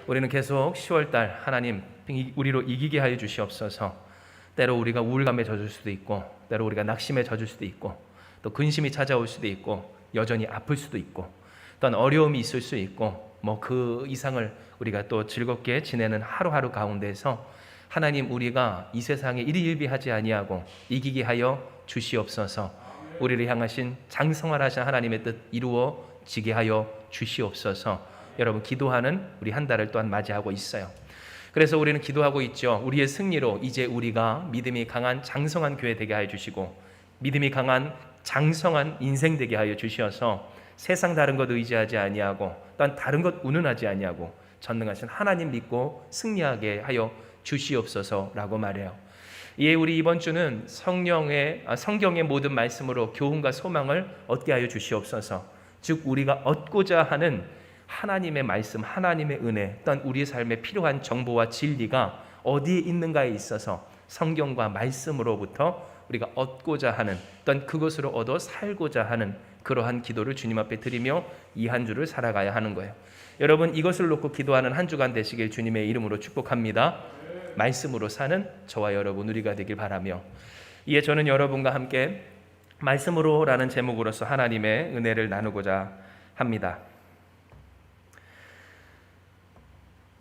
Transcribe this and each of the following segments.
우리는 계속 10월달 하나님 우리로 이기게 하여 주시옵소서. 때로 우리가 우울감에 젖을 수도 있고, 때로 우리가 낙심에 젖을 수도 있고, 또 근심이 찾아올 수도 있고, 여전히 아플 수도 있고, 또한 어려움이 있을 수 있고, 그 이상을 우리가 또 즐겁게 지내는 하루하루 가운데서 하나님, 우리가 이 세상에 일희일비하지 아니하고 이기게 하여 주시옵소서. 우리를 향하신 장성하신 하나님의 뜻 이루어지게 하여 주시옵소서. 여러분, 기도하는 우리 한 달을 또한 맞이하고 있어요. 그래서 우리는 기도하고 있죠. 우리의 승리로 이제 우리가 믿음이 강한 장성한 교회 되게 하여 주시고, 믿음이 강한 장성한 인생 되게 하여 주시어서 세상 다른 것 의지하지 아니하고, 또한 다른 것 운운하지 아니하고 전능하신 하나님 믿고 승리하게 하여 주시옵소서라고 말해요. 이에 우리 이번 주는 성경의 모든 말씀으로 교훈과 소망을 얻게 하여 주시옵소서. 즉 우리가 얻고자 하는 하나님의 말씀, 하나님의 은혜, 또한 우리의 삶에 필요한 정보와 진리가 어디에 있는가에 있어서 성경과 말씀으로부터 우리가 얻고자 하는, 또한 그것으로 얻어 살고자 하는 그러한 기도를 주님 앞에 드리며 이 한 주를 살아가야 하는 거예요. 여러분, 이것을 놓고 기도하는 한 주간 되시길 주님의 이름으로 축복합니다. 말씀으로 사는 저와 여러분 우리가 되길 바라며, 이에 저는 여러분과 함께 말씀으로라는 제목으로서 하나님의 은혜를 나누고자 합니다.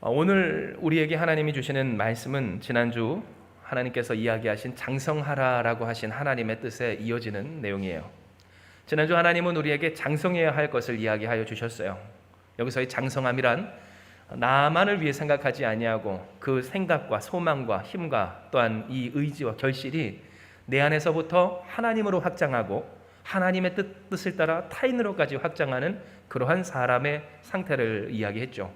오늘 우리에게 하나님이 주시는 말씀은 지난주 하나님께서 이야기하신 장성하라라고 하신 하나님의 뜻에 이어지는 내용이에요. 지난주 하나님은 우리에게 장성해야 할 것을 이야기하여 주셨어요. 여기서의 장성함이란 나만을 위해 생각하지 아니하고 그 생각과 소망과 힘과 또한 이 의지와 결실이 내 안에서부터 하나님으로 확장하고 하나님의 뜻을 따라 타인으로까지 확장하는 그러한 사람의 상태를 이야기했죠.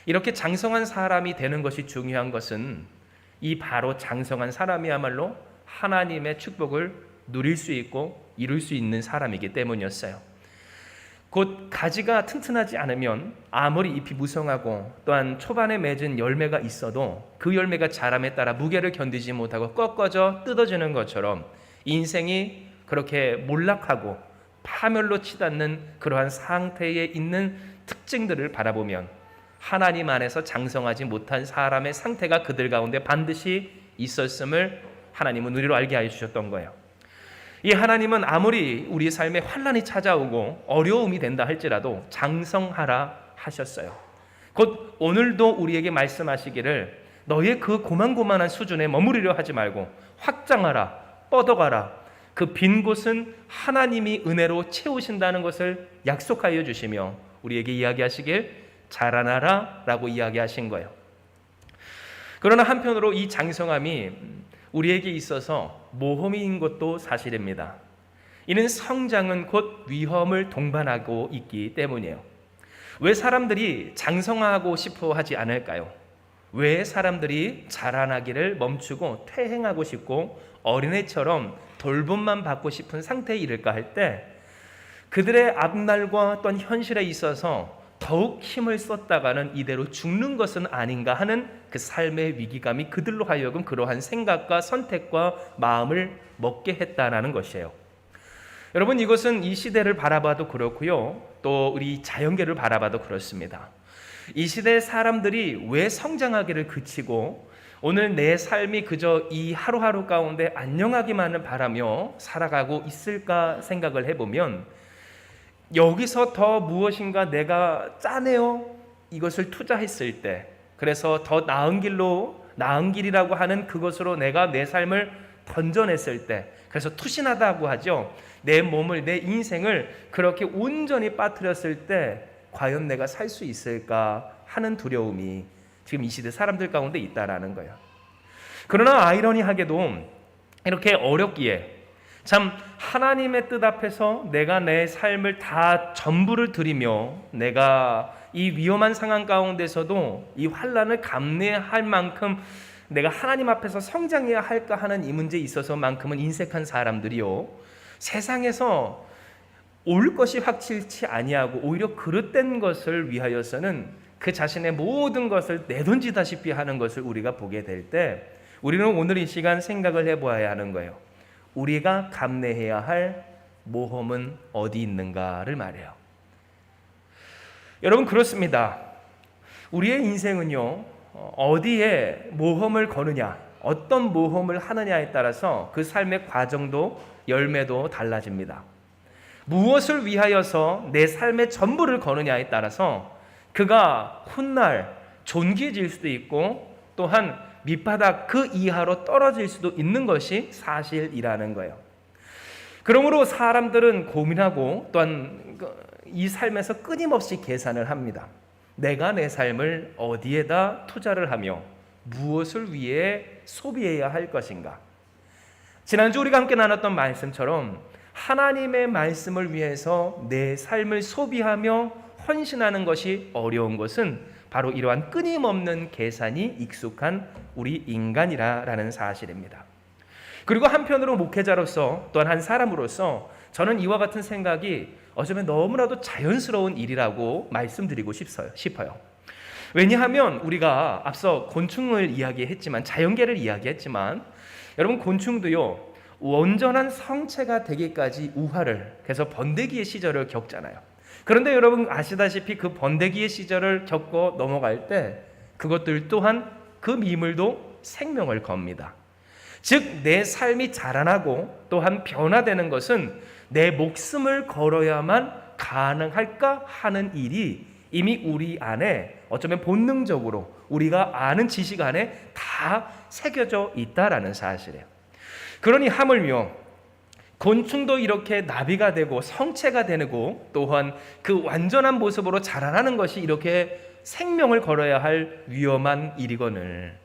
이렇게 장성한 사람이 되는 것이 중요한 것은 이 바로 장성한 사람이야말로 하나님의 축복을 누릴 수 있고 이룰 수 있는 사람이기 때문이었어요. 곧 가지가 튼튼하지 않으면 아무리 잎이 무성하고 또한 초반에 맺은 열매가 있어도 그 열매가 자람에 따라 무게를 견디지 못하고 꺾어져 뜯어지는 것처럼 인생이 그렇게 몰락하고 파멸로 치닫는 그러한 상태에 있는 특징들을 바라보면 하나님 안에서 장성하지 못한 사람의 상태가 그들 가운데 반드시 있었음을 하나님은 우리로 알게 하여 주셨던 거예요. 이 하나님은 아무리 우리 삶에 환난이 찾아오고 어려움이 된다 할지라도 장성하라 하셨어요. 곧 오늘도 우리에게 말씀하시기를 너의 그 고만고만한 수준에 머무르려 하지 말고 확장하라, 뻗어가라. 그 빈 곳은 하나님이 은혜로 채우신다는 것을 약속하여 주시며 우리에게 이야기하시길 자라나라 라고 이야기하신 거예요. 그러나 한편으로 이 장성함이 우리에게 있어서 모험인 것도 사실입니다. 이는 성장은 곧 위험을 동반하고 있기 때문이에요. 왜 사람들이 장성하고 싶어 하지 않을까요? 왜 사람들이 자라나기를 멈추고 퇴행하고 싶고 어린애처럼 돌봄만 받고 싶은 상태에 이를까 할 때 그들의 앞날과 또한 현실에 있어서 더욱 힘을 썼다가는 이대로 죽는 것은 아닌가 하는 그 삶의 위기감이 그들로 하여금 그러한 생각과 선택과 마음을 먹게 했다는 것이에요. 여러분, 이것은 이 시대를 바라봐도 그렇고요, 또 우리 자연계를 바라봐도 그렇습니다. 이 시대의 사람들이 왜 성장하기를 그치고 오늘 내 삶이 그저 이 하루하루 가운데 안녕하기만을 바라며 살아가고 있을까 생각을 해보면 여기서 더 무엇인가 내가 짜내어 이것을 투자했을 때, 그래서 더 나은 길이라고 하는 그것으로 내가 내 삶을 던져냈을 때, 그래서 투신하다고 하죠. 내 몸을, 내 인생을 그렇게 온전히 빠뜨렸을 때 과연 내가 살 수 있을까 하는 두려움이 지금 이 시대 사람들 가운데 있다라는 거예요. 그러나 아이러니하게도 이렇게 어렵기에 참 하나님의 뜻 앞에서 내가 내 삶을 다 전부를 드리며 내가 이 위험한 상황 가운데서도 이 환난을 감내할 만큼 내가 하나님 앞에서 성장해야 할까 하는 이 문제에 있어서만큼은 인색한 사람들이요, 세상에서 올 것이 확실치 아니하고 오히려 그릇된 것을 위하여서는 그 자신의 모든 것을 내던지다시피 하는 것을 우리가 보게 될 때 우리는 오늘 이 시간 생각을 해보아야 하는 거예요. 우리가 감내해야 할 모험은 어디 있는가를 말해요. 여러분, 그렇습니다. 우리의 인생은요, 어디에 모험을 거느냐, 어떤 모험을 하느냐에 따라서 그 삶의 과정도 열매도 달라집니다. 무엇을 위하여서 내 삶의 전부를 거느냐에 따라서 그가 훗날 존귀해질 수도 있고 또한 밑바닥 그 이하로 떨어질 수도 있는 것이 사실이라는 거예요. 그러므로 사람들은 고민하고 또한 이 삶에서 끊임없이 계산을 합니다. 내가 내 삶을 어디에다 투자를 하며 무엇을 위해 소비해야 할 것인가. 지난주 우리가 함께 나눴던 말씀처럼 하나님의 말씀을 위해서 내 삶을 소비하며 헌신하는 것이 어려운 것은 바로 이러한 끊임없는 계산이 익숙한 우리 인간이라는 사실입니다. 그리고 한편으로 목회자로서 또한 한 사람으로서 저는 이와 같은 생각이 어쩌면 너무나도 자연스러운 일이라고 말씀드리고 싶어요. 왜냐하면 우리가 앞서 곤충을 이야기했지만, 자연계를 이야기했지만, 여러분 곤충도요 온전한 성체가 되기까지 우화를, 그래서 번데기의 시절을 겪잖아요. 그런데 여러분 아시다시피 그 번데기의 시절을 겪고 넘어갈 때 그것들 또한 그 미물도 생명을 겁니다. 즉 내 삶이 자라나고 또한 변화되는 것은 내 목숨을 걸어야만 가능할까 하는 일이 이미 우리 안에 어쩌면 본능적으로 우리가 아는 지식 안에 다 새겨져 있다라는 사실이에요. 그러니 하물며 곤충도 이렇게 나비가 되고 성체가 되고 또한 그 완전한 모습으로 자라나는 것이 이렇게 생명을 걸어야 할 위험한 일이거늘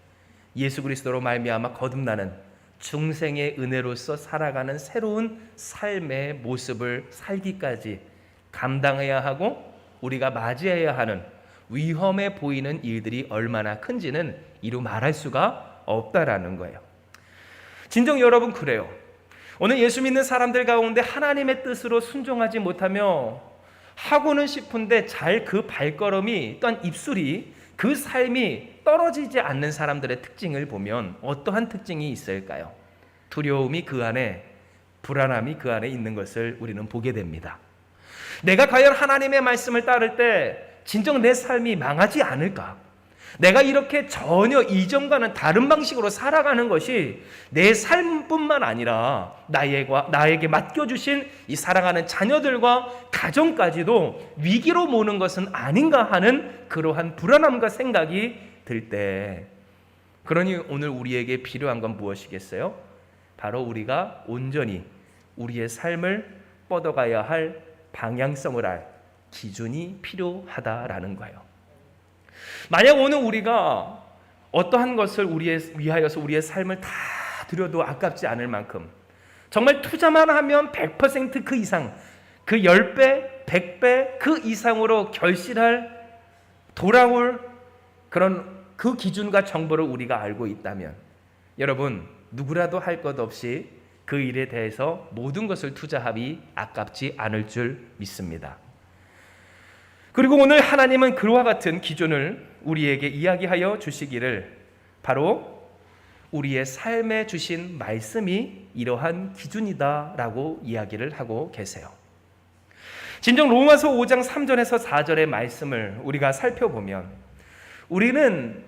예수 그리스도로 말미암아 거듭나는 중생의 은혜로서 살아가는 새로운 삶의 모습을 살기까지 감당해야 하고 우리가 맞이해야 하는 위험해 보이는 일들이 얼마나 큰지는 이루 말할 수가 없다라는 거예요. 진정 여러분 그래요. 오늘 예수 믿는 사람들 가운데 하나님의 뜻으로 순종하지 못하며 하고는 싶은데 잘 그 발걸음이 또한 입술이 그 삶이 떨어지지 않는 사람들의 특징을 보면 어떠한 특징이 있을까요? 두려움이 그 안에, 불안함이 그 안에 있는 것을 우리는 보게 됩니다. 내가 과연 하나님의 말씀을 따를 때 진정 내 삶이 망하지 않을까? 내가 이렇게 전혀 이전과는 다른 방식으로 살아가는 것이 내 삶뿐만 아니라 나에게 맡겨주신 이 사랑하는 자녀들과 가정까지도 위기로 모는 것은 아닌가 하는 그러한 불안함과 생각이 들 때, 그러니 오늘 우리에게 필요한 건 무엇이겠어요? 바로 우리가 온전히 우리의 삶을 뻗어가야 할 방향성을 알 기준이 필요하다라는 거예요. 만약 오늘 우리가 어떠한 것을 위하여서 우리의 삶을 다 들여도 아깝지 않을 만큼 정말 투자만 하면 100% 그 이상, 그 10배, 100배 그 이상으로 결실할, 돌아올 그런 그 기준과 정보를 우리가 알고 있다면 여러분 누구라도 할 것 없이 그 일에 대해서 모든 것을 투자하기 아깝지 않을 줄 믿습니다. 그리고 오늘 하나님은 그와 같은 기준을 우리에게 이야기하여 주시기를 바로 우리의 삶에 주신 말씀이 이러한 기준이다라고 이야기를 하고 계세요. 진정 로마서 5장 3절에서 4절의 말씀을 우리가 살펴보면 우리는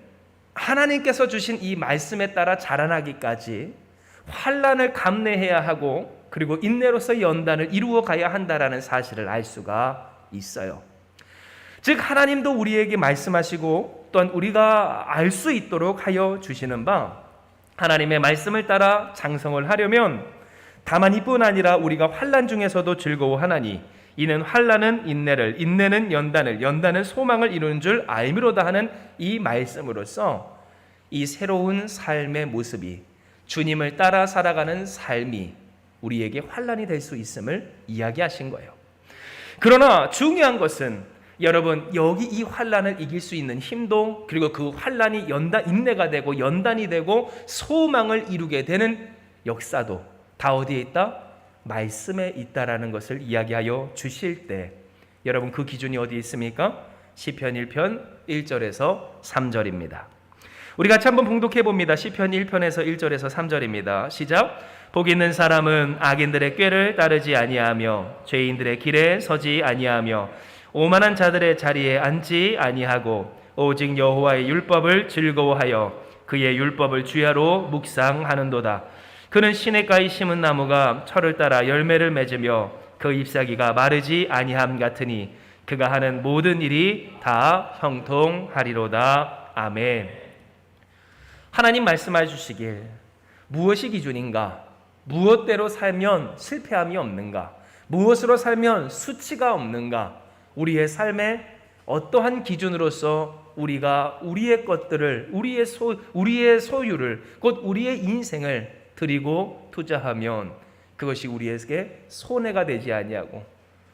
하나님께서 주신 이 말씀에 따라 자라나기까지 환난을 감내해야 하고 그리고 인내로서 연단을 이루어 가야 한다라는 사실을 알 수가 있어요. 즉 하나님도 우리에게 말씀하시고 또한 우리가 알 수 있도록 하여 주시는 바 하나님의 말씀을 따라 장성을 하려면 다만 이뿐 아니라 우리가 환난 중에서도 즐거워하나니 이는 환난은 인내를, 인내는 연단을, 연단은 소망을 이루는 줄 알미로다 하는 이 말씀으로써 이 새로운 삶의 모습이 주님을 따라 살아가는 삶이 우리에게 환난이 될 수 있음을 이야기하신 거예요. 그러나 중요한 것은 여러분 여기 이 환난을 이길 수 있는 힘도 그리고 그 환난이 인내가 되고 연단이 되고 소망을 이루게 되는 역사도 다 어디에 있다? 말씀에 있다라는 것을 이야기하여 주실 때 여러분 그 기준이 어디에 있습니까? 시편 1편 1절에서 3절입니다. 우리 같이 한번 봉독해 봅니다. 시편 1편에서 1절에서 3절입니다. 시작. 복 있는 사람은 악인들의 꾀를 따르지 아니하며 죄인들의 길에 서지 아니하며 오만한 자들의 자리에 앉지 아니하고 오직 여호와의 율법을 즐거워하여 그의 율법을 주야로 묵상하는도다. 그는 시냇가에 심은 나무가 철을 따라 열매를 맺으며 그 잎사귀가 마르지 아니함 같으니 그가 하는 모든 일이 다 형통하리로다. 아멘. 하나님 말씀해 주시길 무엇이 기준인가? 무엇대로 살면 실패함이 없는가? 무엇으로 살면 수치가 없는가? 우리의 삶에 어떠한 기준으로서 우리가 우리의 것들을, 우리의 소유를, 곧 우리의 인생을 드리고 투자하면 그것이 우리에게 손해가 되지 아니하고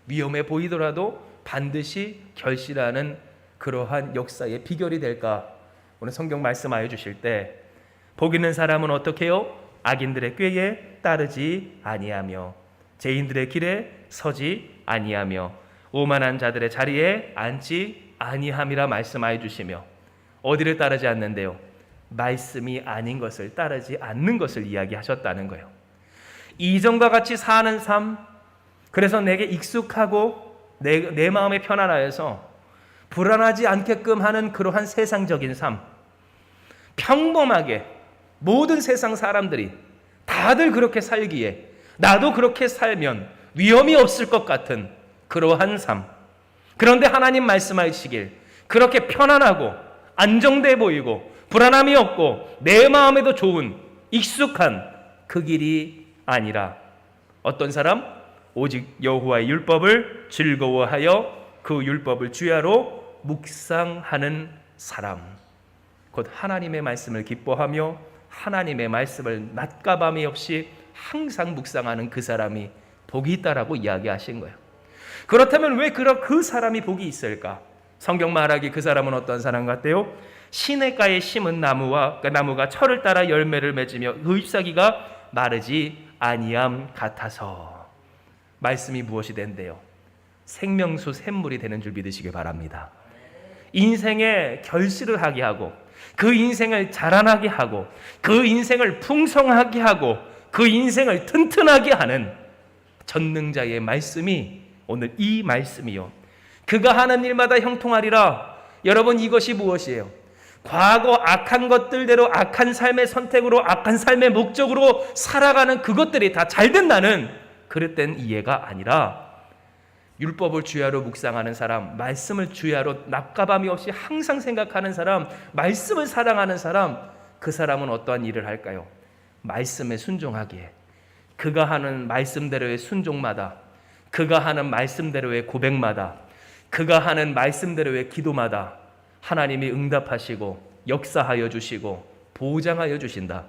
위험해 보이더라도 반드시 결실하는 그러한 역사의 비결이 될까? 오늘 성경 말씀하여 주실 때 복 있는 사람은 어떻게 해요? 악인들의 꾀에 따르지 아니하며 죄인들의 길에 서지 아니하며 오만한 자들의 자리에 앉지 아니함이라 말씀하여 주시며 어디를 따르지 않는데요? 말씀이 아닌 것을 따르지 않는 것을 이야기하셨다는 거예요. 이전과 같이 사는 삶, 그래서 내게 익숙하고 내 마음에 편안하여서 불안하지 않게끔 하는 그러한 세상적인 삶, 평범하게 모든 세상 사람들이 다들 그렇게 살기에 나도 그렇게 살면 위험이 없을 것 같은 그러한 삶. 그런데 하나님 말씀하시길 그렇게 편안하고 안정돼 보이고 불안함이 없고 내 마음에도 좋은 익숙한 그 길이 아니라 어떤 사람? 오직 여호와의 율법을 즐거워하여 그 율법을 주야로 묵상하는 사람, 곧 하나님의 말씀을 기뻐하며 하나님의 말씀을 낮과 밤이 없이 항상 묵상하는 그 사람이 복이 있다라고 이야기하신 거예요. 그렇다면 왜 그 사람이 복이 있을까? 성경 말하기 그 사람은 어떤 사람 같대요? 시냇가에 심은 나무가 철을 따라 열매를 맺으며 그 잎사귀가 마르지 아니함 같아서. 말씀이 무엇이 된대요? 생명수 샘물이 되는 줄 믿으시길 바랍니다. 인생에 결실을 하게 하고 그 인생을 자라나게 하고 그 인생을 풍성하게 하고 그 인생을 튼튼하게 하는 전능자의 말씀이 오늘 이 말씀이요. 그가 하는 일마다 형통하리라. 여러분, 이것이 무엇이에요? 과거 악한 것들대로 악한 삶의 선택으로 악한 삶의 목적으로 살아가는 그것들이 다 잘 된다는 그릇된 이해가 아니라 율법을 주야로 묵상하는 사람, 말씀을 주야로 낮과 밤이 없이 항상 생각하는 사람, 말씀을 사랑하는 사람, 그 사람은 어떠한 일을 할까요? 말씀에 순종하기에 그가 하는 말씀대로의 순종마다, 그가 하는 말씀대로의 고백마다, 그가 하는 말씀대로의 기도마다 하나님이 응답하시고 역사하여 주시고 보장하여 주신다.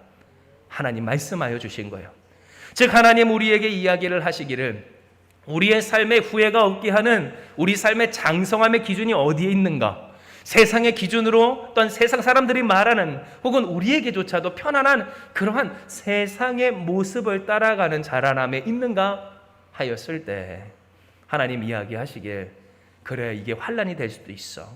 하나님 말씀하여 주신 거예요. 즉 하나님 우리에게 이야기를 하시기를 우리의 삶에 후회가 없게 하는 우리 삶의 장성함의 기준이 어디에 있는가? 세상의 기준으로 어떤 세상 사람들이 말하는 혹은 우리에게조차도 편안한 그러한 세상의 모습을 따라가는 자라남에 있는가 하였을 때 하나님 이야기하시길 그래 이게 환난이 될 수도 있어.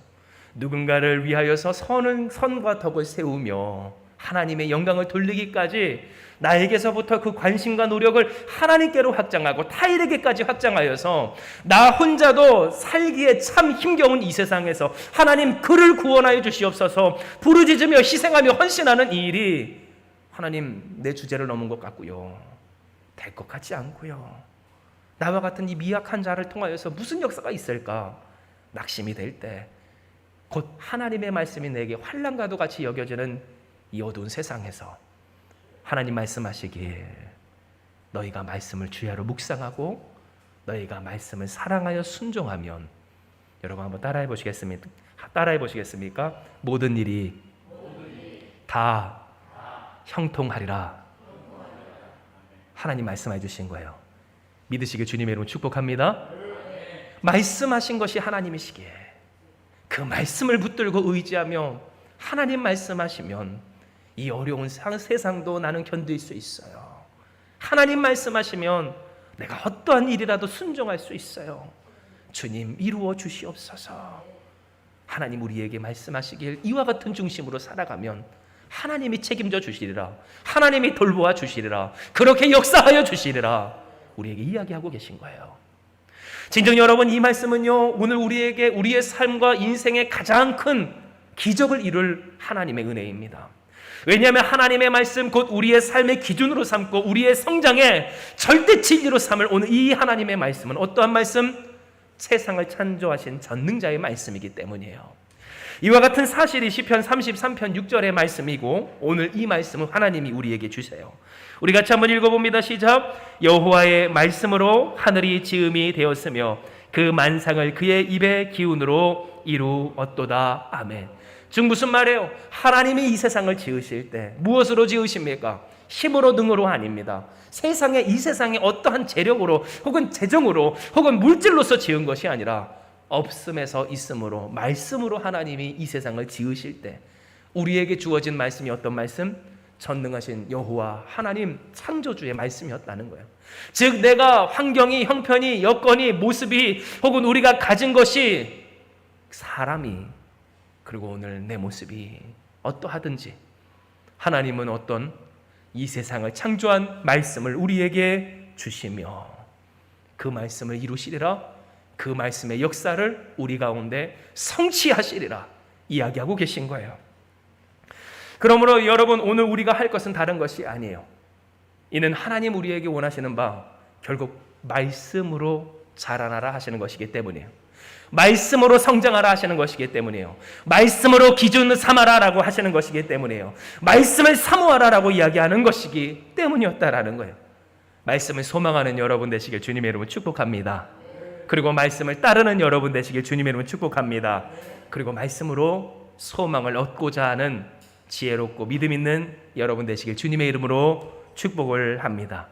누군가를 위하여서 선과 덕을 세우며 하나님의 영광을 돌리기까지 나에게서부터 그 관심과 노력을 하나님께로 확장하고 타인에게까지 확장하여서 나 혼자도 살기에 참 힘겨운 이 세상에서 하나님 그를 구원하여 주시옵소서 부르짖으며 희생하며 헌신하는 이 일이 하나님 내 주제를 넘은 것 같고요. 될 것 같지 않고요. 나와 같은 이 미약한 자를 통하여서 무슨 역사가 있을까? 낙심이 될 때 곧 하나님의 말씀이 내게 환난과도 같이 여겨지는 이 어두운 세상에서 하나님 말씀하시길 너희가 말씀을 주야로 묵상하고 너희가 말씀을 사랑하여 순종하면 여러분 한번 따라해 보시겠습니까? 모든 일이 다 형통하리라. 하나님 말씀해 주신 거예요. 믿으시길 주님의 이름으로 축복합니다. 말씀하신 것이 하나님이시기에 그 말씀을 붙들고 의지하며 하나님 말씀하시면 이 어려운 세상도 나는 견딜 수 있어요. 하나님 말씀하시면 내가 어떠한 일이라도 순종할 수 있어요. 주님 이루어 주시옵소서. 하나님 우리에게 말씀하시길 이와 같은 중심으로 살아가면 하나님이 책임져 주시리라. 하나님이 돌보아 주시리라. 그렇게 역사하여 주시리라. 우리에게 이야기하고 계신 거예요. 진정 여러분 이 말씀은요 오늘 우리에게 우리의 삶과 인생의 가장 큰 기적을 이룰 하나님의 은혜입니다. 왜냐하면 하나님의 말씀 곧 우리의 삶의 기준으로 삼고 우리의 성장의 절대 진리로 삼을 오늘 이 하나님의 말씀은 어떠한 말씀? 세상을 창조하신 전능자의 말씀이기 때문이에요. 이와 같은 사실이 시편 33편 6절의 말씀이고 오늘 이 말씀은 하나님이 우리에게 주세요. 우리 같이 한번 읽어봅니다. 시작. 여호와의 말씀으로 하늘이 지음이 되었으며 그 만상을 그의 입의 기운으로 이루었도다. 아멘. 즉 무슨 말이에요? 하나님이 이 세상을 지으실 때 무엇으로 지으십니까? 힘으로 능으로 아닙니다. 이 세상에 어떠한 재력으로 혹은 재정으로 혹은 물질로서 지은 것이 아니라 없음에서 있음으로 말씀으로 하나님이 이 세상을 지으실 때 우리에게 주어진 말씀이 어떤 말씀? 전능하신 여호와 하나님 창조주의 말씀이었다는 거예요. 즉 내가 환경이, 형편이, 여건이, 모습이 혹은 우리가 가진 것이 사람이 그리고 오늘 내 모습이 어떠하든지 하나님은 어떤 이 세상을 창조한 말씀을 우리에게 주시며 그 말씀을 이루시리라, 그 말씀의 역사를 우리 가운데 성취하시리라 이야기하고 계신 거예요. 그러므로 여러분 오늘 우리가 할 것은 다른 것이 아니에요. 이는 하나님 우리에게 원하시는 바 결국 말씀으로 자라나라 하시는 것이기 때문이에요. 말씀으로 성장하라 하시는 것이기 때문이에요. 말씀으로 기준을 삼아라라고 하시는 것이기 때문이에요. 말씀을 사모하라라고 이야기하는 것이기 때문이었다라는 거예요. 말씀을 소망하는 여러분 되시길 주님의 이름으로 축복합니다. 그리고 말씀을 따르는 여러분 되시길 주님의 이름으로 축복합니다. 그리고 말씀으로 소망을 얻고자 하는 지혜롭고 믿음 있는 여러분 되시길 주님의 이름으로 축복을 합니다.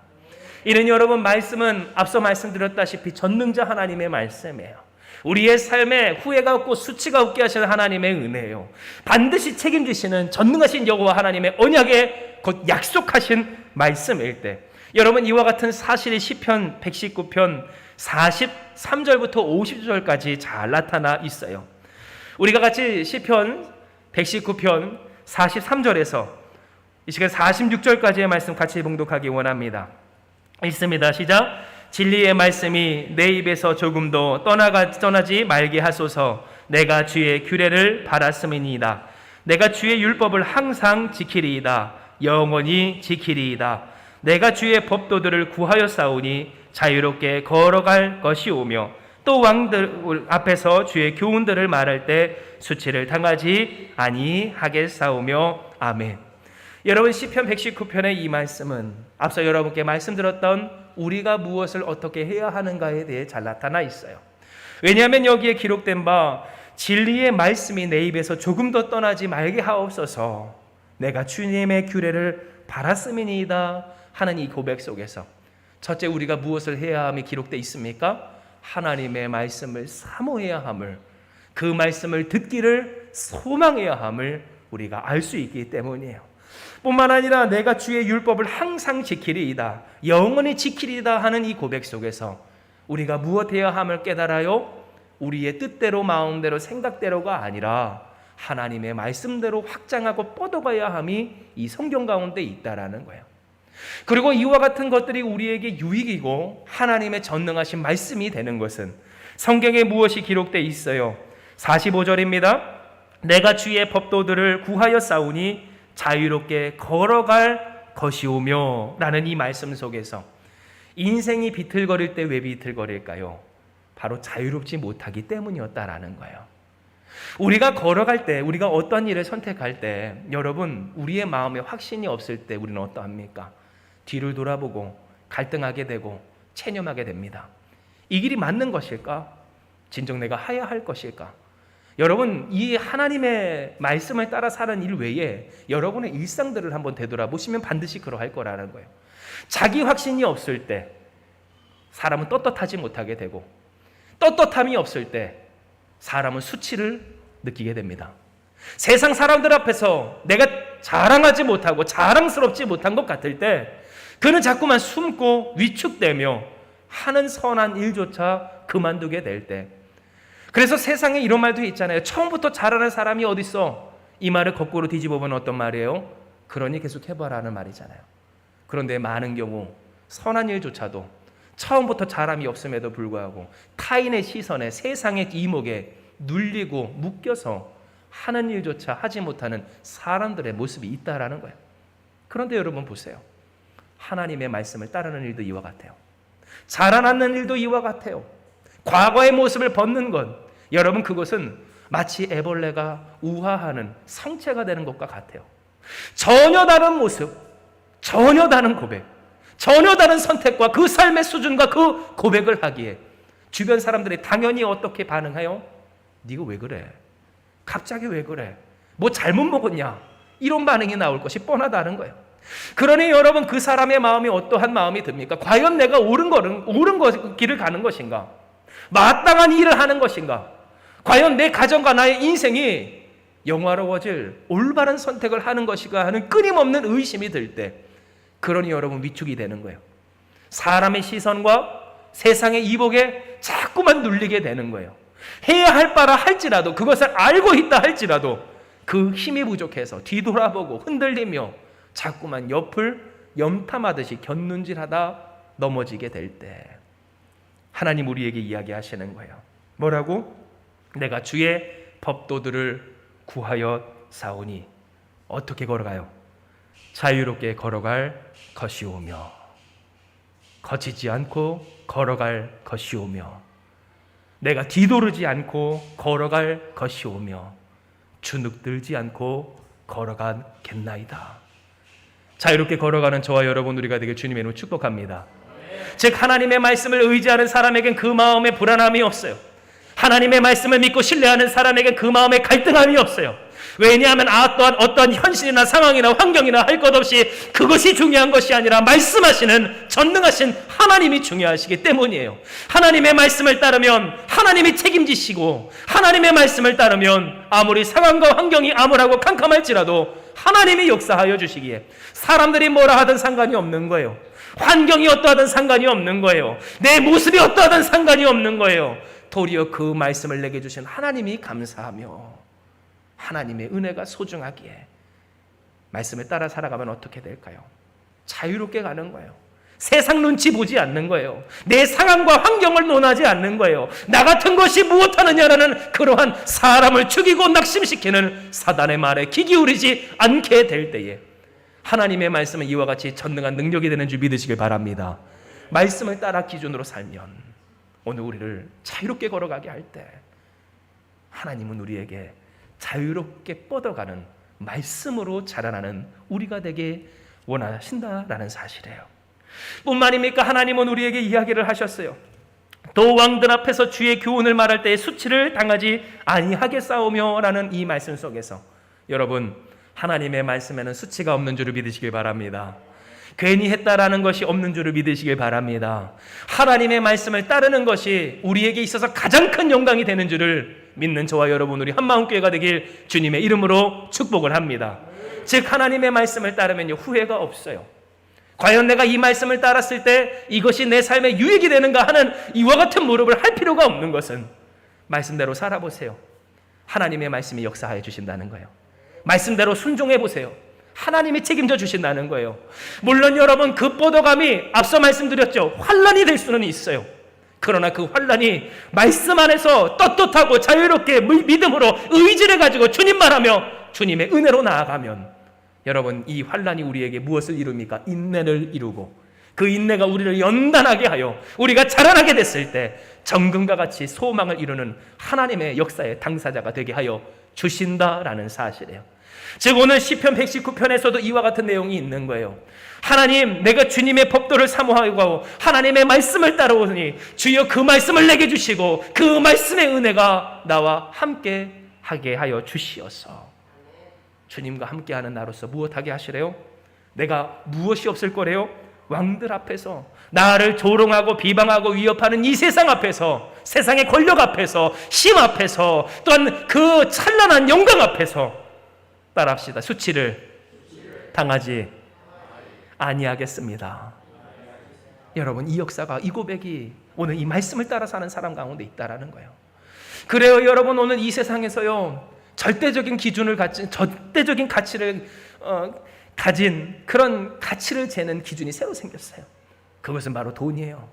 이는 여러분 말씀은 앞서 말씀드렸다시피 전능자 하나님의 말씀이에요. 우리의 삶에 후회가 없고 수치가 없게 하시는 하나님의 은혜예요. 반드시 책임지시는 전능하신 여호와 하나님의 언약에 곧 약속하신 말씀일 때 여러분 이와 같은 사실이 시편 119편 43절부터 50절까지 잘 나타나 있어요. 우리가 같이 시편 119편 43절에서 이 시간 46절까지의 말씀 같이 봉독하기 원합니다. 읽습니다. 시작. 진리의 말씀이 내 입에서 조금도 떠나지 말게 하소서. 내가 주의 규례를 바랐음이니이다. 내가 주의 율법을 항상 지키리이다. 영원히 지키리이다. 내가 주의 법도들을 구하여 싸우니 자유롭게 걸어갈 것이오며 또 왕들 앞에서 주의 교훈들을 말할 때 수치를 당하지 아니하겠사오며. 아멘. 여러분 시편 119편의 이 말씀은 앞서 여러분께 말씀드렸던 우리가 무엇을 어떻게 해야 하는가에 대해 잘 나타나 있어요. 왜냐하면 여기에 기록된 바 진리의 말씀이 내 입에서 조금 더 떠나지 말게 하옵소서. 내가 주님의 규례를 바랐음이니이다 하는 이 고백 속에서 첫째 우리가 무엇을 해야 함이 기록되어 있습니까? 하나님의 말씀을 사모해야 함을, 그 말씀을 듣기를 소망해야 함을 우리가 알 수 있기 때문이에요. 뿐만 아니라 내가 주의 율법을 항상 지키리이다, 영원히 지키리이다 하는 이 고백 속에서 우리가 무엇해야 함을 깨달아요? 우리의 뜻대로 마음대로 생각대로가 아니라 하나님의 말씀대로 확장하고 뻗어가야 함이 이 성경 가운데 있다라는 거예요. 그리고 이와 같은 것들이 우리에게 유익이고 하나님의 전능하신 말씀이 되는 것은 성경에 무엇이 기록되어 있어요? 45절입니다. 내가 주의 법도들을 구하여 싸우니 자유롭게 걸어갈 것이오며 라는 이 말씀 속에서 인생이 비틀거릴 때 왜 비틀거릴까요? 바로 자유롭지 못하기 때문이었다라는 거예요. 우리가 걸어갈 때, 우리가 어떠한 일을 선택할 때 여러분 우리의 마음에 확신이 없을 때 우리는 어떠합니까? 뒤를 돌아보고 갈등하게 되고 체념하게 됩니다. 이 길이 맞는 것일까? 진정 내가 해야 할 것일까? 여러분 이 하나님의 말씀을 따라 사는 일 외에 여러분의 일상들을 한번 되돌아보시면 반드시 그러할 거라는 거예요. 자기 확신이 없을 때 사람은 떳떳하지 못하게 되고 떳떳함이 없을 때 사람은 수치를 느끼게 됩니다. 세상 사람들 앞에서 내가 자랑하지 못하고 자랑스럽지 못한 것 같을 때 그는 자꾸만 숨고 위축되며 하는 선한 일조차 그만두게 될 때, 그래서 세상에 이런 말도 있잖아요. 처음부터 잘하는 사람이 어딨어? 이 말을 거꾸로 뒤집어보면 어떤 말이에요? 그러니 계속 해봐라는 말이잖아요. 그런데 많은 경우 선한 일조차도 처음부터 잘함이 없음에도 불구하고 타인의 시선에 세상의 이목에 눌리고 묶여서 하는 일조차 하지 못하는 사람들의 모습이 있다라는 거예요. 그런데 여러분 보세요. 하나님의 말씀을 따르는 일도 이와 같아요. 자라나는 일도 이와 같아요. 과거의 모습을 벗는 것, 여러분 그것은 마치 애벌레가 우화하는 성체가 되는 것과 같아요. 전혀 다른 모습, 전혀 다른 고백, 전혀 다른 선택과 그 삶의 수준과 그 고백을 하기에 주변 사람들이 당연히 어떻게 반응해요? 네가 왜 그래? 갑자기 왜 그래? 뭐 잘못 먹었냐? 이런 반응이 나올 것이 뻔하다는 거예요. 그러니 여러분 그 사람의 마음이 어떠한 마음이 듭니까? 과연 내가 옳은 길을 가는 것인가? 마땅한 일을 하는 것인가? 과연 내 가정과 나의 인생이 영화로워질 올바른 선택을 하는 것인가 하는 끊임없는 의심이 들 때, 그러니 여러분 위축이 되는 거예요. 사람의 시선과 세상의 이복에 자꾸만 눌리게 되는 거예요. 해야 할 바라 할지라도, 그것을 알고 있다 할지라도 그 힘이 부족해서 뒤돌아보고 흔들리며 자꾸만 옆을 염탐하듯이 곁눈질하다 넘어지게 될 때, 하나님 우리에게 이야기하시는 거예요. 뭐라고? 내가 주의 법도들을 구하여 사오니 어떻게 걸어가요? 자유롭게 걸어갈 것이오며, 거치지 않고 걸어갈 것이오며, 내가 뒤도르지 않고 걸어갈 것이오며, 주눅들지 않고 걸어가겠나이다. 자유롭게 걸어가는 저와 여러분 우리가 되길 주님의 이름으로 축복합니다. 즉 하나님의 말씀을 의지하는 사람에겐 그 마음에 불안함이 없어요. 하나님의 말씀을 믿고 신뢰하는 사람에겐 그 마음에 갈등함이 없어요. 왜냐하면 또한 어떤 현실이나 상황이나 환경이나 할 것 없이 그것이 중요한 것이 아니라 말씀하시는 전능하신 하나님이 중요하시기 때문이에요. 하나님의 말씀을 따르면 하나님이 책임지시고, 하나님의 말씀을 따르면 아무리 상황과 환경이 암울하고 캄캄할지라도 하나님이 역사하여 주시기에 사람들이 뭐라 하든 상관이 없는 거예요. 환경이 어떠하든 상관이 없는 거예요. 내 모습이 어떠하든 상관이 없는 거예요. 도리어 그 말씀을 내게 주신 하나님이 감사하며 하나님의 은혜가 소중하기에 말씀을 따라 살아가면 어떻게 될까요? 자유롭게 가는 거예요. 세상 눈치 보지 않는 거예요. 내 상황과 환경을 논하지 않는 거예요. 나 같은 것이 무엇하느냐라는 그러한 사람을 죽이고 낙심시키는 사단의 말에 귀 기울이지 않게 될 때에 하나님의 말씀은 이와 같이 전능한 능력이 되는 줄 믿으시길 바랍니다. 말씀을 따라 기준으로 살면 오늘 우리를 자유롭게 걸어가게 할 때 하나님은 우리에게 자유롭게 뻗어가는 말씀으로 자라나는 우리가 되게 원하신다라는 사실이에요. 뿐만입니까? 하나님은 우리에게 이야기를 하셨어요. 또 왕들 앞에서 주의 교훈을 말할 때에 수치를 당하지 아니하겠사오며 라는 이 말씀 속에서 여러분 하나님의 말씀에는 수치가 없는 줄을 믿으시길 바랍니다. 괜히 했다라는 것이 없는 줄을 믿으시길 바랍니다. 하나님의 말씀을 따르는 것이 우리에게 있어서 가장 큰 영광이 되는 줄을 믿는 저와 여러분 우리 한마음교회가 되길 주님의 이름으로 축복을 합니다. 즉 하나님의 말씀을 따르면요 후회가 없어요. 과연 내가 이 말씀을 따랐을 때 이것이 내 삶에 유익이 되는가 하는 이와 같은 물음을 할 필요가 없는 것은 말씀대로 살아보세요. 하나님의 말씀이 역사하여 주신다는 거예요. 말씀대로 순종해 보세요. 하나님이 책임져 주신다는 거예요. 물론 여러분 그 뻗어감이 앞서 말씀드렸죠. 환난이 될 수는 있어요. 그러나 그 환난이 말씀 안에서 떳떳하고 자유롭게 믿음으로 의지를 가지고 주님만 하며 주님의 은혜로 나아가면 여러분 이 환난이 우리에게 무엇을 이룹니까? 인내를 이루고 그 인내가 우리를 연단하게 하여 우리가 자라나게 됐을 때 정금과 같이 소망을 이루는 하나님의 역사의 당사자가 되게 하여 주신다라는 사실이에요. 즉 오늘 시편 119편에서도 이와 같은 내용이 있는 거예요. 하나님 내가 주님의 법도를 사모하고 하나님의 말씀을 따라오니 주여 그 말씀을 내게 주시고 그 말씀의 은혜가 나와 함께 하게 하여 주시어서 주님과 함께하는 나로서 무엇하게 하시래요? 내가 무엇이 없을 거래요? 왕들 앞에서 나를 조롱하고 비방하고 위협하는 이 세상 앞에서 세상의 권력 앞에서 힘 앞에서 또한 그 찬란한 영광 앞에서 따라합시다. 수치를 당하지 아니하겠습니다. 여러분 이 역사가 이 고백이 오늘 이 말씀을 따라 사는 사람 가운데 있다라는 거예요. 그래요 여러분 오늘 이 세상에서요 절대적인 기준을 가진 절대적인 가치를 가진 그런 가치를 재는 기준이 새로 생겼어요. 그것은 바로 돈이에요.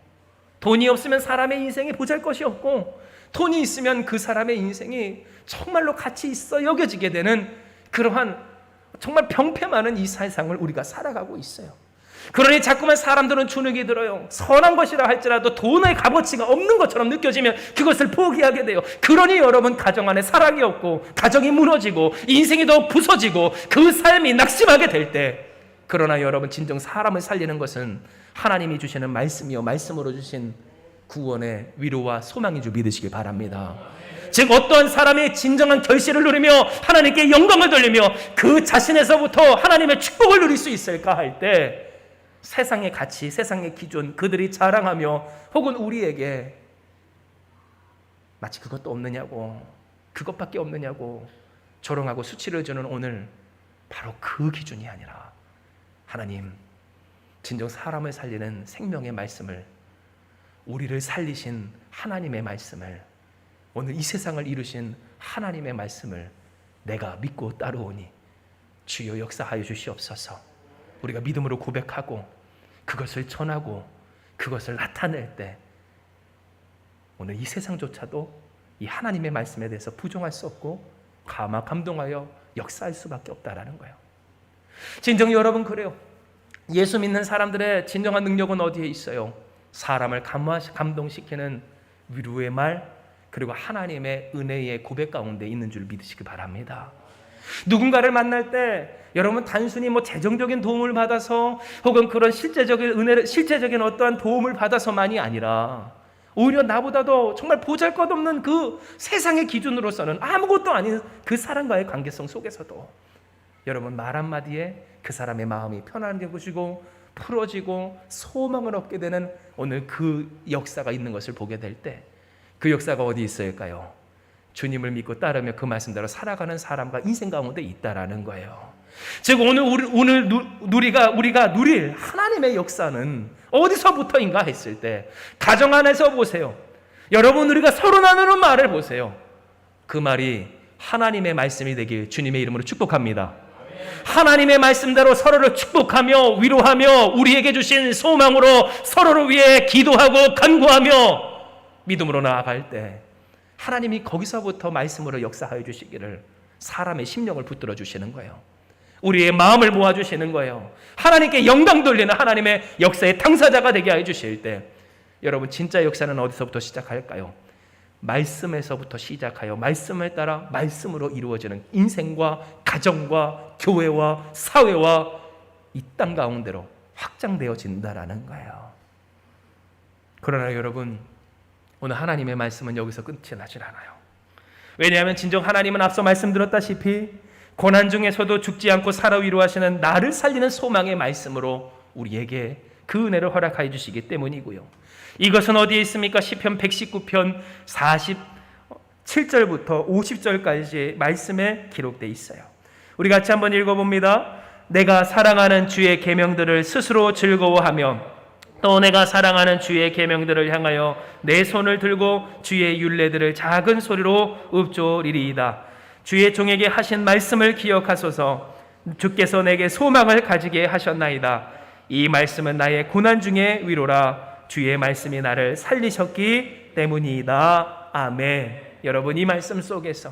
돈이 없으면 사람의 인생에 보잘것이 없고, 돈이 있으면 그 사람의 인생이 정말로 가치 있어 여겨지게 되는 그러한 정말 병폐 많은 이 세상을 우리가 살아가고 있어요. 그러니 자꾸만 사람들은 주눅이 들어요. 선한 것이라 할지라도 돈의 값어치가 없는 것처럼 느껴지면 그것을 포기하게 돼요. 그러니 여러분, 가정 안에 사랑이 없고 가정이 무너지고 인생이 더 부서지고 그 삶이 낙심하게 될 때, 그러나 여러분, 진정 사람을 살리는 것은 하나님이 주시는 말씀이요, 말씀으로 주신 구원의 위로와 소망인 줄 믿으시기 바랍니다. 즉, 어떠한 사람이 진정한 결실을 누리며 하나님께 영광을 돌리며 그 자신에서부터 하나님의 축복을 누릴 수 있을까 할 때, 세상의 가치, 세상의 기준, 그들이 자랑하며 혹은 우리에게 마치 그것도 없느냐고, 그것밖에 없느냐고 조롱하고 수치를 주는 오늘, 바로 그 기준이 아니라 하나님, 진정 사람을 살리는 생명의 말씀을, 우리를 살리신 하나님의 말씀을, 오늘 이 세상을 이루신 하나님의 말씀을 내가 믿고 따르오니 주여 역사하여 주시옵소서. 우리가 믿음으로 고백하고 그것을 전하고 그것을 나타낼 때, 오늘 이 세상조차도 이 하나님의 말씀에 대해서 부정할 수 없고 감동하여 역사할 수밖에 없다라는 거예요. 진정 여러분, 그래요. 예수 믿는 사람들의 진정한 능력은 어디에 있어요? 사람을 감동시키는 위로의 말, 그리고 하나님의 은혜의 고백 가운데 있는 줄 믿으시기 바랍니다. 누군가를 만날 때 여러분, 단순히 재정적인 도움을 받아서 혹은 그런 실제적인 어떠한 도움을 받아서만이 아니라, 오히려 나보다도 정말 보잘것없는 그 세상의 기준으로서는 아무것도 아닌 그 사람과의 관계성 속에서도 여러분, 말 한마디에 그 사람의 마음이 편안해지고 풀어지고 소망을 얻게 되는 오늘 그 역사가 있는 것을 보게 될 때, 그 역사가 어디 있을까요? 주님을 믿고 따르며 그 말씀대로 살아가는 사람과 인생 가운데 있다라는 거예요. 즉, 오늘 우리가 누릴 하나님의 역사는 어디서부터인가 했을 때, 가정 안에서 보세요. 여러분, 우리가 서로 나누는 말을 보세요. 그 말이 하나님의 말씀이 되길 주님의 이름으로 축복합니다. 하나님의 말씀대로 서로를 축복하며 위로하며 우리에게 주신 소망으로 서로를 위해 기도하고 간구하며 믿음으로 나아갈 때, 하나님이 거기서부터 말씀으로 역사하여 주시기를 사람의 심령을 붙들어 주시는 거예요. 우리의 마음을 모아주시는 거예요. 하나님께 영광 돌리는 하나님의 역사의 당사자가 되게 해 주실 때, 여러분, 진짜 역사는 어디서부터 시작할까요? 말씀에서부터 시작하여 말씀을 따라 말씀으로 이루어지는 인생과 가정과 교회와 사회와 이 땅 가운데로 확장되어진다라는 거예요. 그러나 여러분, 오늘 하나님의 말씀은 여기서 끝이 나질 않아요. 왜냐하면 진정 하나님은 앞서 말씀드렸다시피 고난 중에서도 죽지 않고 살아 위로하시는 나를 살리는 소망의 말씀으로 우리에게 그 은혜를 허락하여 주시기 때문이고요. 이것은 어디에 있습니까? 시편 119편 47절부터 50절까지 말씀에 기록되어 있어요. 우리 같이 한번 읽어봅니다. 내가 사랑하는 주의 계명들을 스스로 즐거워하며 또 내가 사랑하는 주의 계명들을 향하여 내 손을 들고 주의 율례들을 작은 소리로 읊조리리이다. 주의 종에게 하신 말씀을 기억하소서. 주께서 내게 소망을 가지게 하셨나이다. 이 말씀은 나의 고난 중에 위로라. 주의 말씀이 나를 살리셨기 때문이다. 아멘. 여러분, 이 말씀 속에서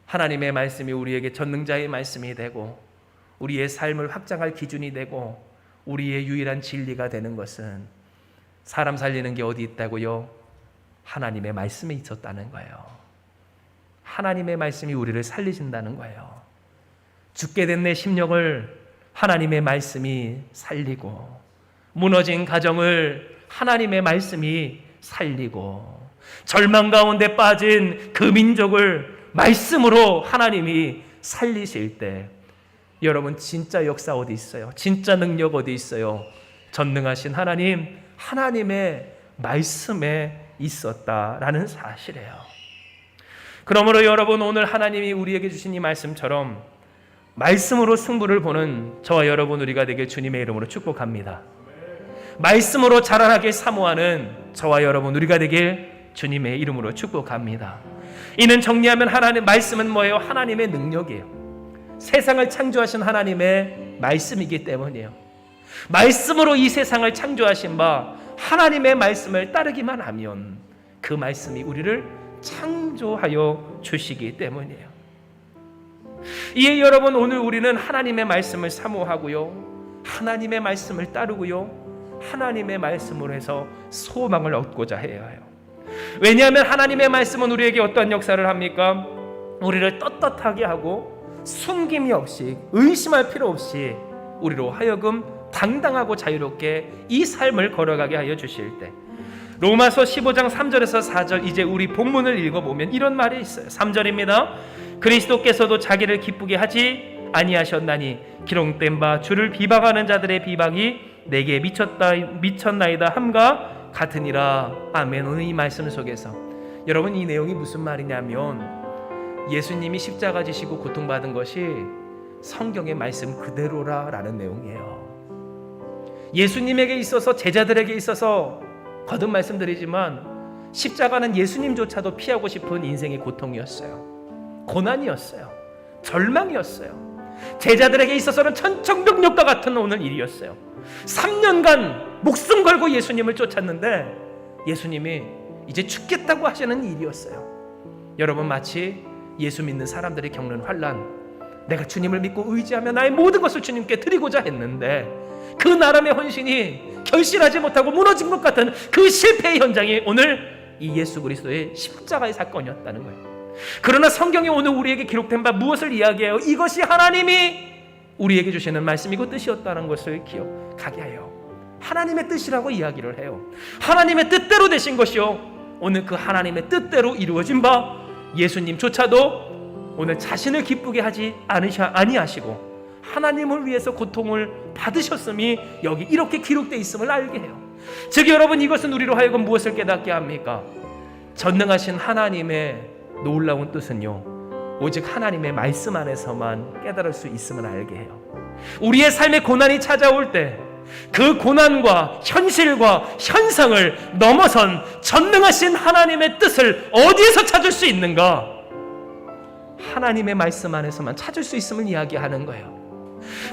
하나님의 말씀이 우리에게 전능자의 말씀이 되고 우리의 삶을 확장할 기준이 되고 우리의 유일한 진리가 되는 것은, 사람 살리는 게 어디 있다고요? 하나님의 말씀에 있었다는 거예요. 하나님의 말씀이 우리를 살리신다는 거예요. 죽게 된 내 심령을 하나님의 말씀이 살리고, 무너진 가정을 하나님의 말씀이 살리고, 절망 가운데 빠진 그 민족을 말씀으로 하나님이 살리실 때, 여러분, 진짜 역사 어디 있어요? 진짜 능력 어디 있어요? 전능하신 하나님, 하나님의 말씀에 있었다라는 사실이에요. 그러므로 여러분, 오늘 하나님이 우리에게 주신 이 말씀처럼 말씀으로 승부를 보는 저와 여러분 우리가 되길 주님의 이름으로 축복합니다. 말씀으로 자라나길 사모하는 저와 여러분 우리가 되길 주님의 이름으로 축복합니다. 이는 정리하면 하나님 말씀은 뭐예요? 하나님의 능력이에요. 세상을 창조하신 하나님의 말씀이기 때문이에요. 말씀으로 이 세상을 창조하신 바 하나님의 말씀을 따르기만 하면 그 말씀이 우리를 창조하여 주시기 때문이에요. 이에 여러분, 오늘 우리는 하나님의 말씀을 사모하고요, 하나님의 말씀을 따르고요, 하나님의 말씀으로 해서 소망을 얻고자 해야 해요. 왜냐하면 하나님의 말씀은 우리에게 어떤 역사를 합니까? 우리를 떳떳하게 하고 숨김이 없이, 의심할 필요 없이 우리로 하여금 당당하고 자유롭게 이 삶을 걸어가게 하여 주실 때, 로마서 15장 3절에서 4절, 이제 우리 본문을 읽어보면 이런 말이 있어요. 3절입니다. 그리스도께서도 자기를 기쁘게 하지 아니하셨나니 기록된 바 주를 비방하는 자들의 비방이 내게 미쳤나이다 함과 같으니라. 아멘. 오늘 이 말씀 속에서 여러분, 이 내용이 무슨 말이냐면, 예수님이 십자가 지시고 고통받은 것이 성경의 말씀 그대로라라는 내용이에요. 예수님에게 있어서, 제자들에게 있어서 거듭 말씀드리지만 십자가는 예수님조차도 피하고 싶은 인생의 고통이었어요. 고난이었어요. 절망이었어요. 제자들에게 있어서는 천청병력과 같은 오늘 일이었어요. 3년간 목숨 걸고 예수님을 쫓았는데 예수님이 이제 죽겠다고 하시는 일이었어요. 여러분, 마치 예수 믿는 사람들이 겪는 환난, 내가 주님을 믿고 의지하며 나의 모든 것을 주님께 드리고자 했는데 그 나름의 헌신이 결실하지 못하고 무너진 것 같은 그 실패의 현장이 오늘 이 예수 그리스도의 십자가의 사건이었다는 거예요. 그러나 성경이 오늘 우리에게 기록된 바 무엇을 이야기해요? 이것이 하나님이 우리에게 주시는 말씀이고 뜻이었다는 것을 기억하게 해요. 하나님의 뜻이라고 이야기를 해요. 하나님의 뜻대로 되신 것이요, 오늘 그 하나님의 뜻대로 이루어진 바 예수님조차도 오늘 자신을 기쁘게 하지 아니하시고 하나님을 위해서 고통을 받으셨음이 여기 이렇게 기록되어 있음을 알게 해요. 즉 여러분, 이것은 우리로 하여금 무엇을 깨닫게 합니까? 전능하신 하나님의 놀라운 뜻은요, 오직 하나님의 말씀 안에서만 깨달을 수 있음을 알게 해요. 우리의 삶에 고난이 찾아올 때 그 고난과 현실과 현상을 넘어선 전능하신 하나님의 뜻을 어디에서 찾을 수 있는가? 하나님의 말씀 안에서만 찾을 수 있음을 이야기하는 거예요.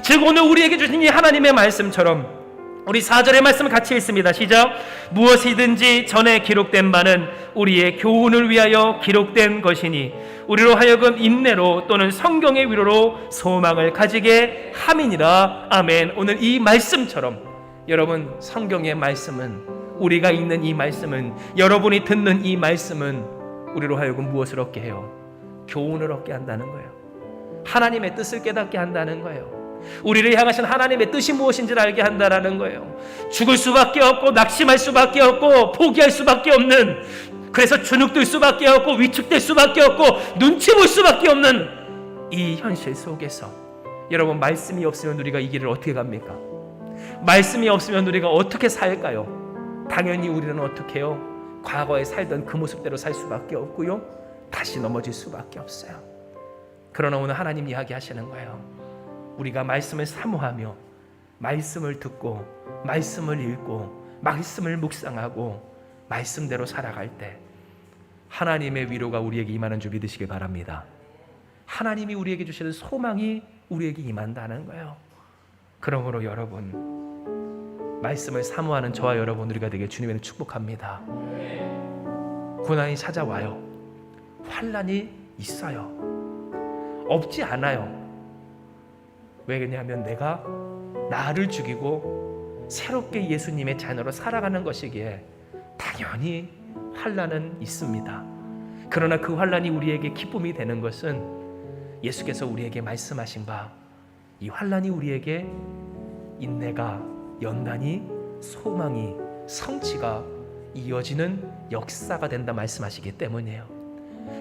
즉 오늘 우리에게 주신 이 하나님의 말씀처럼 우리 4절의 말씀을 같이 읽습니다. 시작. 무엇이든지 전에 기록된 바는 우리의 교훈을 위하여 기록된 것이니 우리로 하여금 인내로 또는 성경의 위로로 소망을 가지게 함이니라. 아멘. 오늘 이 말씀처럼 여러분, 성경의 말씀은, 우리가 읽는 이 말씀은, 여러분이 듣는 이 말씀은 우리로 하여금 무엇을 얻게 해요? 교훈을 얻게 한다는 거예요. 하나님의 뜻을 깨닫게 한다는 거예요. 우리를 향하신 하나님의 뜻이 무엇인지를 알게 한다는 거예요. 죽을 수밖에 없고 낙심할 수밖에 없고 포기할 수밖에 없는, 그래서 주눅들 수밖에 없고 위축될 수밖에 없고 눈치 볼 수밖에 없는 이 현실 속에서 여러분, 말씀이 없으면 우리가 이 길을 어떻게 갑니까? 말씀이 없으면 우리가 어떻게 살까요? 당연히 우리는 어떻게 해요? 과거에 살던 그 모습대로 살 수밖에 없고요, 다시 넘어질 수밖에 없어요. 그러나 오늘 하나님 이야기하시는 거예요. 우리가 말씀을 사모하며 말씀을 듣고 말씀을 읽고 말씀을 묵상하고 말씀대로 살아갈 때 하나님의 위로가 우리에게 임하는 줄 믿으시기 바랍니다. 하나님이 우리에게 주시는 소망이 우리에게 임한다는 거예요. 그러므로 여러분, 말씀을 사모하는 저와 여러분 우리가 되길 주님의 축복합니다. 고난이 찾아와요. 환난이 있어요. 없지 않아요. 왜냐하면 내가 나를 죽이고 새롭게 예수님의 자녀로 살아가는 것이기에 당연히 환난은 있습니다. 그러나 그 환난이 우리에게 기쁨이 되는 것은 예수께서 우리에게 말씀하신 바, 이 환난이 우리에게 인내가, 연단이, 소망이, 성취가 이어지는 역사가 된다 말씀하시기 때문이에요.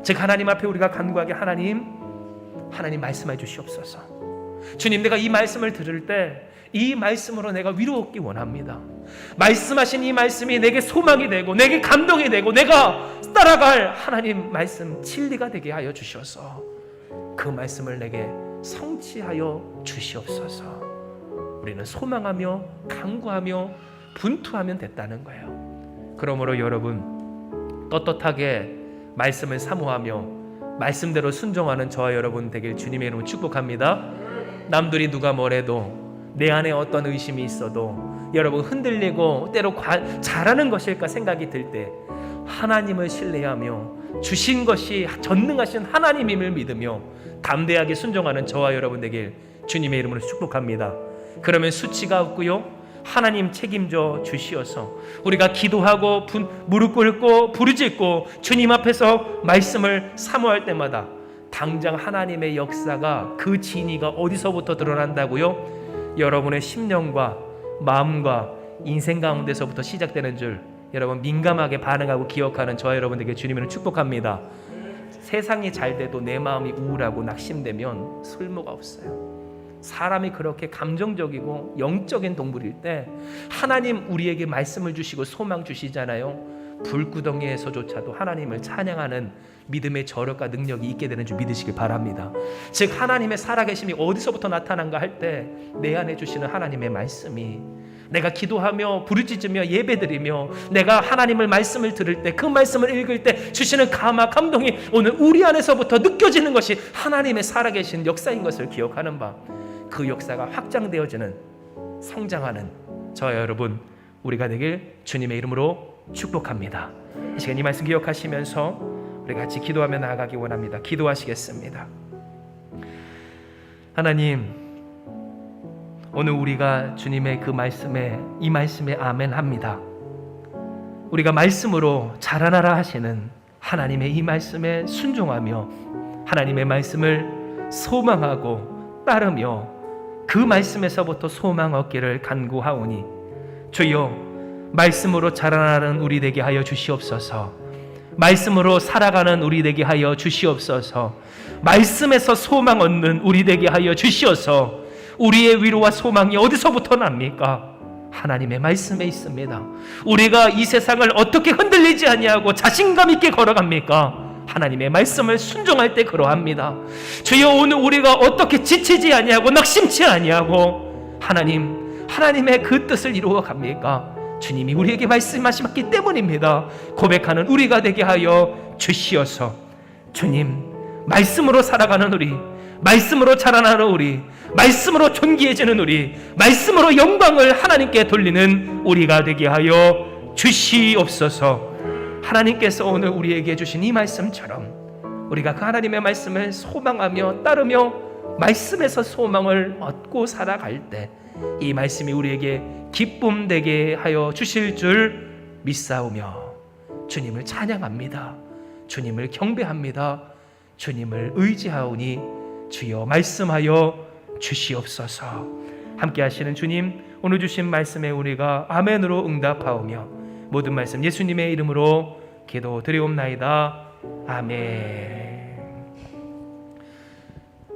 즉 하나님 앞에 우리가 간구하게, 하나님 말씀해 주시옵소서. 주님, 내가 이 말씀을 들을 때 이 말씀으로 내가 위로 얻기 원합니다. 말씀하신 이 말씀이 내게 소망이 되고 내게 감동이 되고 내가 따라갈 하나님 말씀 진리가 되게 하여 주셔서 그 말씀을 내게 성취하여 주시옵소서. 우리는 소망하며 간구하며 분투하면 됐다는 거예요. 그러므로 여러분, 떳떳하게 말씀을 사모하며 말씀대로 순종하는 저와 여러분 되길 주님의 이름으로 축복합니다. 남들이 누가 뭐래도, 내 안에 어떤 의심이 있어도, 여러분 흔들리고 때로 잘하는 것일까 생각이 들 때 하나님을 신뢰하며 주신 것이 전능하신 하나님임을 믿으며 담대하게 순종하는 저와 여러분 되길 주님의 이름으로 축복합니다. 그러면 수치가 없고요, 하나님 책임져 주시어서 우리가 기도하고 무릎 꿇고 부르짖고 주님 앞에서 말씀을 사모할 때마다 당장 하나님의 역사가 그 진위가 어디서부터 드러난다고요? 여러분의 심령과 마음과 인생 가운데서부터 시작되는 줄 여러분 민감하게 반응하고 기억하는 저와 여러분들에게 주님을 축복합니다. 세상이 잘 돼도 내 마음이 우울하고 낙심되면 쓸모가 없어요. 사람이 그렇게 감정적이고 영적인 동물일 때 하나님 우리에게 말씀을 주시고 소망 주시잖아요. 불구덩이에서조차도 하나님을 찬양하는 믿음의 저력과 능력이 있게 되는 줄 믿으시길 바랍니다. 즉 하나님의 살아계심이 어디서부터 나타난가 할 때 내 안에 주시는 하나님의 말씀이 내가 기도하며 부르짖으며 예배드리며 내가 하나님을 말씀을 들을 때 그 말씀을 읽을 때 주시는 감동이 오늘 우리 안에서부터 느껴지는 것이 하나님의 살아계신 역사인 것을 기억하는 바, 그 역사가 확장되어지는 성장하는 저와 여러분 우리가 되길 주님의 이름으로 축복합니다. 이 시간 이 말씀 기억하시면서 우리 같이 기도하며 나아가기 원합니다. 기도하시겠습니다. 하나님, 오늘 우리가 주님의 그 말씀에 이 말씀에 아멘 합니다. 우리가 말씀으로 자라나라 하시는 하나님의 이 말씀에 순종하며 하나님의 말씀을 소망하고 따르며 그 말씀에서부터 소망 얻기를 간구하오니 주여 말씀으로 자라나는 우리 되게 하여 주시옵소서. 말씀으로 살아가는 우리 되게 하여 주시옵소서. 말씀에서 소망 얻는 우리 되게 하여 주시어서 우리의 위로와 소망이 어디서부터 납니까? 하나님의 말씀에 있습니다. 우리가 이 세상을 어떻게 흔들리지 아니하고 자신감 있게 걸어갑니까? 하나님의 말씀을 순종할 때 그러합니다. 주여 오늘 우리가 어떻게 지치지 아니하고 낙심치 아니하고 하나님의 그 뜻을 이루어 갑니까? 주님이 우리에게 말씀하셨기 때문입니다. 고백하는 우리가 되게 하여 주시어서 주님, 말씀으로 살아가는 우리, 말씀으로 자라나는 우리, 말씀으로 존귀해지는 우리, 말씀으로 영광을 하나님께 돌리는 우리가 되게 하여 주시옵소서. 하나님께서 오늘 우리에게 주신 이 말씀처럼 우리가 그 하나님의 말씀을 소망하며 따르며 말씀에서 소망을 얻고 살아갈 때 이 말씀이 우리에게 기쁨 되게 하여 주실 줄 믿사오며 주님을 찬양합니다. 주님을 경배합니다. 주님을 의지하오니 주여 말씀하여 주시옵소서. 함께 하시는 주님, 오늘 주신 말씀에 우리가 아멘으로 응답하오며 모든 말씀 예수님의 이름으로 기도드리옵나이다. 아멘.